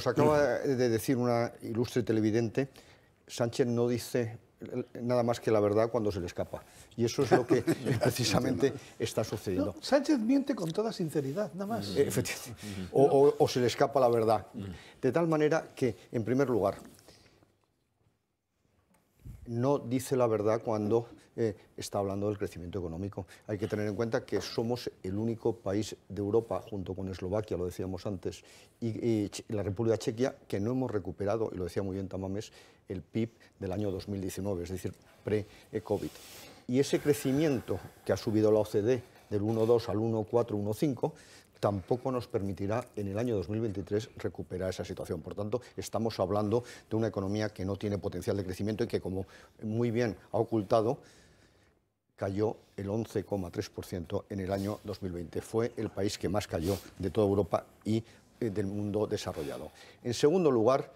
nos acaba de decir una ilustre televidente, Sánchez no dice nada más que la verdad cuando se le escapa. Y eso es lo que precisamente está sucediendo. No, Sánchez miente con toda sinceridad, nada más. Efectivamente. O se le escapa la verdad. De tal manera que, en primer lugar, no dice la verdad cuando está hablando del crecimiento económico. Hay que tener en cuenta que somos el único país de Europa, junto con Eslovaquia, lo decíamos antes, y la República Chequia, que no hemos recuperado, y lo decía muy bien Tamames, el PIB del año 2019, es decir, pre-COVID. Y ese crecimiento que ha subido la OCDE del 1,2 al 1,4, 1,5, tampoco nos permitirá en el año 2023 recuperar esa situación. Por tanto, estamos hablando de una economía que no tiene potencial de crecimiento y que, como muy bien ha ocultado, cayó el 11,3% en el año 2020. Fue el país que más cayó de toda Europa y del mundo desarrollado. En segundo lugar,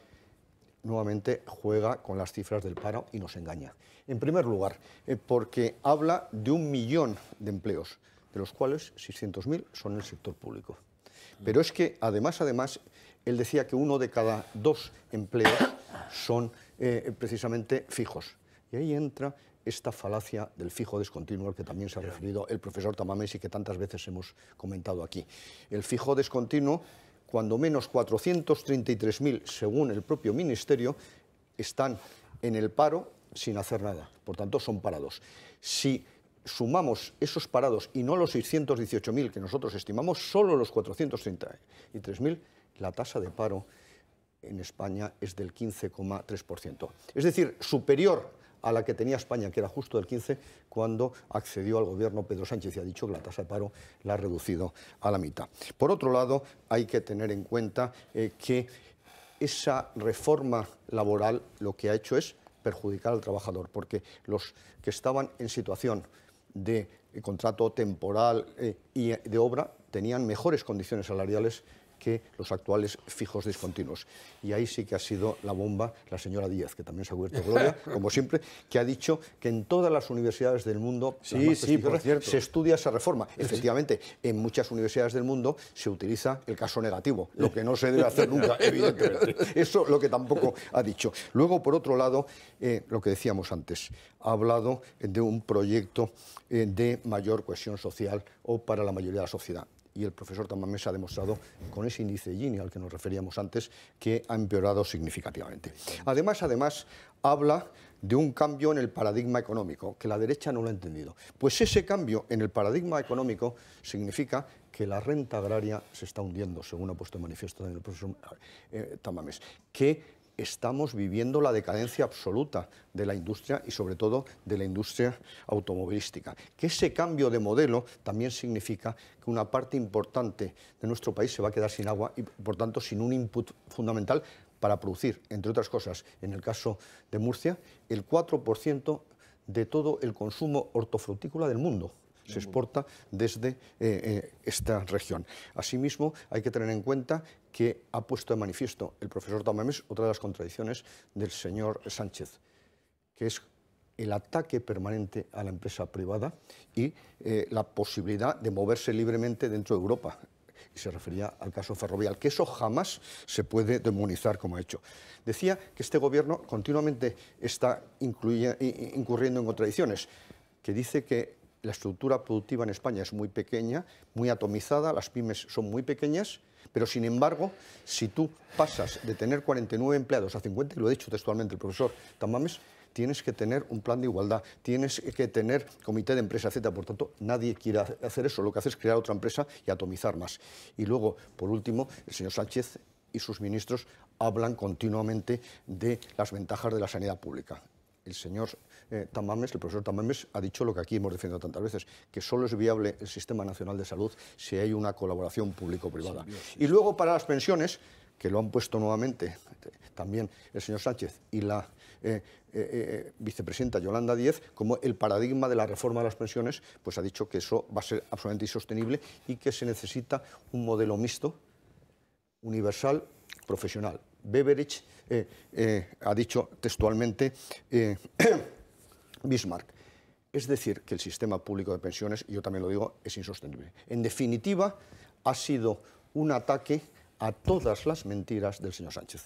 nuevamente juega con las cifras del paro y nos engaña. En primer lugar, porque habla de 1 millón de empleos, de los cuales 600.000 son en el sector público. Pero es que, además, él decía que 1 de cada 2 empleos son precisamente fijos. Y ahí entra esta falacia del fijo descontinuo al que también se ha referido el profesor Tamames y que tantas veces hemos comentado aquí. El fijo descontinuo, cuando menos 433.000, según el propio Ministerio, están en el paro sin hacer nada. Por tanto, son parados. Si sumamos esos parados y no los 618.000 que nosotros estimamos, solo los 433.000, la tasa de paro en España es del 15,3%. Es decir, superior a la que tenía España, que era justo del 15%, cuando accedió al gobierno Pedro Sánchez y ha dicho que la tasa de paro la ha reducido a la mitad. Por otro lado, hay que tener en cuenta que esa reforma laboral lo que ha hecho es perjudicar al trabajador, porque los que estaban en situación de contrato temporal y de obra tenían mejores condiciones salariales que los actuales fijos discontinuos. Y ahí sí que ha sido la bomba la señora Díaz, que también se ha cubierto gloria, como siempre, que ha dicho que en todas las universidades del mundo se estudia esa reforma. Efectivamente, en muchas universidades del mundo se utiliza el caso negativo, lo que no se debe hacer nunca, evidentemente. Eso lo que tampoco ha dicho. Luego, por otro lado, lo que decíamos antes, ha hablado de un proyecto de mayor cohesión social o para la mayoría de la sociedad. Y el profesor Tamames ha demostrado, con ese índice Gini al que nos referíamos antes, que ha empeorado significativamente. Además, habla de un cambio en el paradigma económico, que la derecha no lo ha entendido. Pues ese cambio en el paradigma económico significa que la renta agraria se está hundiendo, según ha puesto en manifiesto también el profesor Tamames, que estamos viviendo la decadencia absoluta de la industria y sobre todo de la industria automovilística. Que ese cambio de modelo también significa que una parte importante de nuestro país se va a quedar sin agua y por tanto sin un input fundamental para producir, entre otras cosas, en el caso de Murcia, el 4% de todo el consumo hortofrutícola del mundo. Se exporta desde esta región. Asimismo, hay que tener en cuenta que ha puesto de manifiesto el profesor Tamames otra de las contradicciones del señor Sánchez, que es el ataque permanente a la empresa privada y la posibilidad de moverse libremente dentro de Europa. Y se refería al caso Ferrovial, que eso jamás se puede demonizar como ha hecho. Decía que este gobierno continuamente está incurriendo en contradicciones, que dice que la estructura productiva en España es muy pequeña, muy atomizada, las pymes son muy pequeñas, pero sin embargo, si tú pasas de tener 49 empleados a 50, y lo ha dicho textualmente el profesor Tamames, tienes que tener un plan de igualdad, tienes que tener comité de empresa, etc. Por tanto, nadie quiere hacer eso, lo que hace es crear otra empresa y atomizar más. Y luego, por último, el señor Sánchez y sus ministros hablan continuamente de las ventajas de la sanidad pública. El señor Tamames, el profesor Tamames, ha dicho lo que aquí hemos defendido tantas veces, que solo es viable el Sistema Nacional de Salud si hay una colaboración público-privada. Y luego para las pensiones, que lo han puesto nuevamente también el señor Sánchez y la vicepresidenta Yolanda Díaz, como el paradigma de la reforma de las pensiones, pues ha dicho que eso va a ser absolutamente insostenible y que se necesita un modelo mixto, universal, profesional. Beveridge ha dicho textualmente Bismarck. Es decir, que el sistema público de pensiones, y yo también lo digo, es insostenible. En definitiva, ha sido un ataque a todas las mentiras del señor Sánchez.